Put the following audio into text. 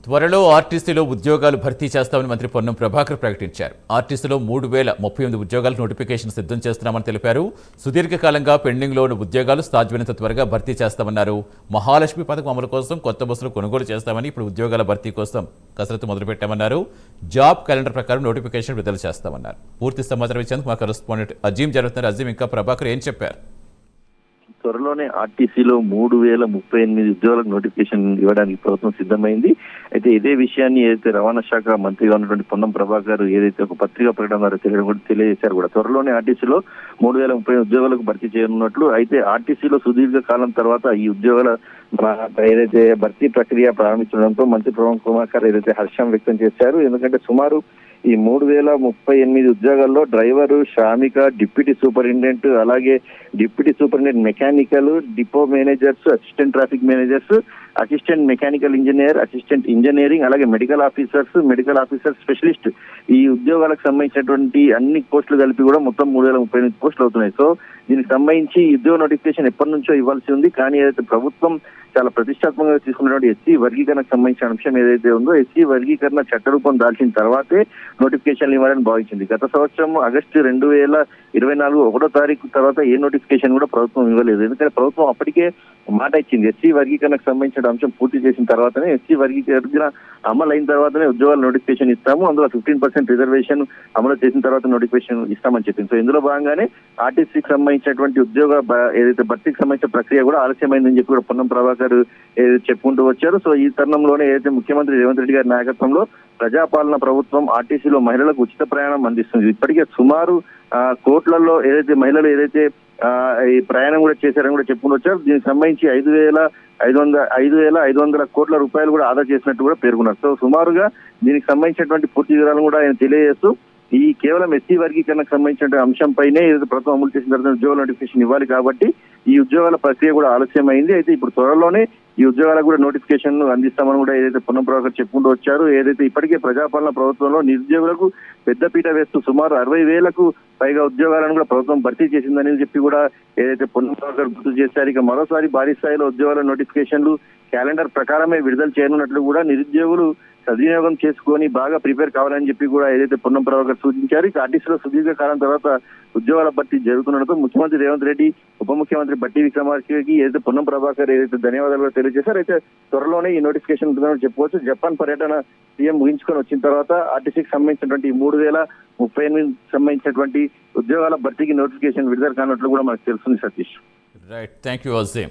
త్వరలో ఆర్టీసీలో ఉద్యోగాలు భర్తీ చేస్తామని మంత్రి పొన్నం ప్రభాకర్ ప్రకటించారు. ఆర్టీసీలో 3038 ఉద్యోగాలకు నోటిఫికేషన్ సిద్ధం చేస్తున్నామని తెలిపారు. సుదీర్ఘకాలంగా పెండింగ్లో ఉన్న ఉద్యోగాలు సాధ్యమైనంత త్వరగా భర్తీ చేస్తామన్నారు. మహాలక్ష్మి పథకం అమలు కోసం కొత్త బస్సులు కొనుగోలు చేస్తామని, ఇప్పుడు ఉద్యోగాల భర్తీ కోసం కసరత్తు మొదలుపెట్టామన్నారు. జాబ్ క్యాలెండర్ ప్రకారం నోటిఫికేషన్ విడుదల చేస్తామన్నారు. పూర్తి సమాచారం ఇచ్చేందుకు మా కరెస్పాండెంట్ అజీం జరుగుతున్నారు. అజీం, ఇంకా ప్రభాకర్ ఏం చెప్పారు? త్వరలోనే ఆర్టీసీలో 3038 ఉద్యోగాలకు నోటిఫికేషన్ ఇవ్వడానికి ప్రభుత్వం సిద్ధమైంది. అయితే ఇదే విషయాన్ని ఏదైతే రవాణా శాఖ మంత్రిగా ఉన్నటువంటి పొన్నం ప్రభాకర్ ఏదైతే ఒక పత్రికా ప్రకటన ద్వారా తెలియజేశారు కూడా, త్వరలోనే ఆర్టీసీలో 3038 ఉద్యోగాలకు భర్తీ చేయనున్నట్లు. అయితే ఆర్టీసీలో సుదీర్ఘ కాలం తర్వాత ఈ ఉద్యోగాల ఏదైతే భర్తీ ప్రక్రియ ప్రారంభించడంతో మంత్రి పొన్నం ప్రభాకర్ ఏదైతే హర్షం వ్యక్తం చేశారు. ఎందుకంటే సుమారు ఈ 3038 ఉద్యోగాల్లో డ్రైవరు, శ్రామిక, డిప్యూటీ సూపరింటెండెంట్, అలాగే deputy superintendent mechanical, depot managers, assistant traffic managers, assistant mechanical engineer, assistant engineering, అలాగే మెడికల్ ఆఫీసర్ స్పెషలిస్ట్, ఈ ఉద్యోగాలకు సంబంధించినటువంటి అన్ని పోస్టులు కలిపి కూడా మొత్తం 3038 పోస్టులు అవుతున్నాయి. సో దీనికి సంబంధించి ఉద్యోగ నోటిఫికేషన్ ఎప్పటి నుంచో ఇవ్వాల్సి ఉంది. కానీ ఏదైతే ప్రభుత్వం చాలా ప్రతిష్టాత్మకంగా తీసుకున్నటువంటి ఎస్సీ వర్గీకరణకు సంబంధించిన అంశం ఏదైతే ఉందో, ఎస్సీ వర్గీకరణ చట్టరూపం దాల్చిన తర్వాతే నోటిఫికేషన్లు ఇవ్వాలని భావించింది. గత సంవత్సరం ఆగస్టు 2024 1వ తారీఖు తర్వాత ఏ నోటిఫికేషన్ కూడా ప్రభుత్వం ఇవ్వలేదు. ఎందుకంటే ప్రభుత్వం అప్పటికే మాట ఇచ్చింది, ఎస్సీ వర్గీకరణకు సంబంధించిన అంశం పూర్తి చేసిన తర్వాతనే, ఎస్సీ వర్గీకరణ అమలు అయిన తర్వాతనే ఉద్యోగాల నోటిఫికేషన్ ఇస్తాము, అందులో 15% రిజర్వేషన్ అమలు చేసిన తర్వాత నోటిఫికేషన్ ఇస్తామని చెప్పింది. సో ఇందులో భాగంగానే ఆర్టీసీకి సంబంధించినటువంటి ఉద్యోగ ఏదైతే భర్తీకి సంబంధించిన ప్రక్రియ కూడా ఆలస్యమైందని చెప్పి కూడా పొన్నం ప్రభాకర్ చెప్పుకుంటూ వచ్చారు. సో ఈ తరుణంలోనే ఏదైతే ముఖ్యమంత్రి రేవంత్ రెడ్డి గారి నాయకత్వంలో ప్రజాపాలన ప్రభుత్వం ఆర్టీసీలో మహిళలకు ఉచిత ప్రయాణం అందిస్తుంది. ఇప్పటికే సుమారు కోట్లలో ఏదైతే మహిళలు ఈ ప్రయాణం కూడా చేశారని కూడా చెప్పుకుంటూ వచ్చారు. దీనికి సంబంధించి 5,500 కోట్ల రూపాయలు కూడా ఆదా చేసినట్టు కూడా పేర్కొన్నారు. సో సుమారుగా దీనికి సంబంధించినటువంటి పూర్తి వివరాలను కూడా ఆయన తెలియజేస్తూ, ఈ కేవలం ఎస్సీ వర్గీకరణకు సంబంధించిన అంశంపైనే ఏదైతే ప్రభుత్వం అమలు చేసిన తర్వాత ఉద్యోగ నోటిఫికేషన్ ఇవ్వాలి కాబట్టి ఈ ఉద్యోగాల ప్రక్రియ కూడా ఆలస్యమైంది. అయితే ఇప్పుడు త్వరలోనే ఈ ఉద్యోగాలకు కూడా నోటిఫికేషన్ అందిస్తామని కూడా ఏదైతే పొన్నం ప్రభాకర్ చెప్పుకుంటూ వచ్చారు. ఏదైతే ఇప్పటికే ప్రజాపాలన ప్రభుత్వంలో నిరుద్యోగులకు పెద్దపీట వేస్తూ సుమారు 60,000కు పైగా ఉద్యోగాలను కూడా ప్రభుత్వం భర్తీ చేసిందని చెప్పి కూడా ఏదైతే పొన్నం ప్రభాకర్ గుర్తు చేశారు. ఇక మరోసారి భారీ స్థాయిలో ఉద్యోగాల నోటిఫికేషన్లు క్యాలెండర్ ప్రకారమే విడుదల చేయనున్నట్లు కూడా నిరుద్యోగులు సద్వినియోగం చేసుకొని బాగా ప్రిపేర్ కావాలని చెప్పి కూడా ఏదైతే పొన్నం ప్రభాకర్ సూచించారు. ఇక ఆర్టీసీలో సుదీర్ఘ కాలం తర్వాత ఉద్యోగాల భర్తీ జరుగుతుండటంతో ముఖ్యమంత్రి రేవంత్ రెడ్డి, ఉప ముఖ్యమంత్రి బట్టి విక్రమార్కకి ఏదైతే పొన్నం ప్రభాకర్ ఏదైతే ధన్యవాదాలు కూడా తెలియజేశారు. అయితే త్వరలోనే ఈ నోటిఫికేషన్ ఉంటుందని చెప్పుకోవచ్చు. జపాన్ పర్యటన సీఎం ముగించుకొని వచ్చిన తర్వాత ఆర్టీసీకి సంబంధించినటువంటి 3038 సంబంధించినటువంటి ఉద్యోగాల భర్తీకి నోటిఫికేషన్ విడుదల కానట్లు కూడా మనకు తెలుస్తుంది. Satish, right, thank you Azeem.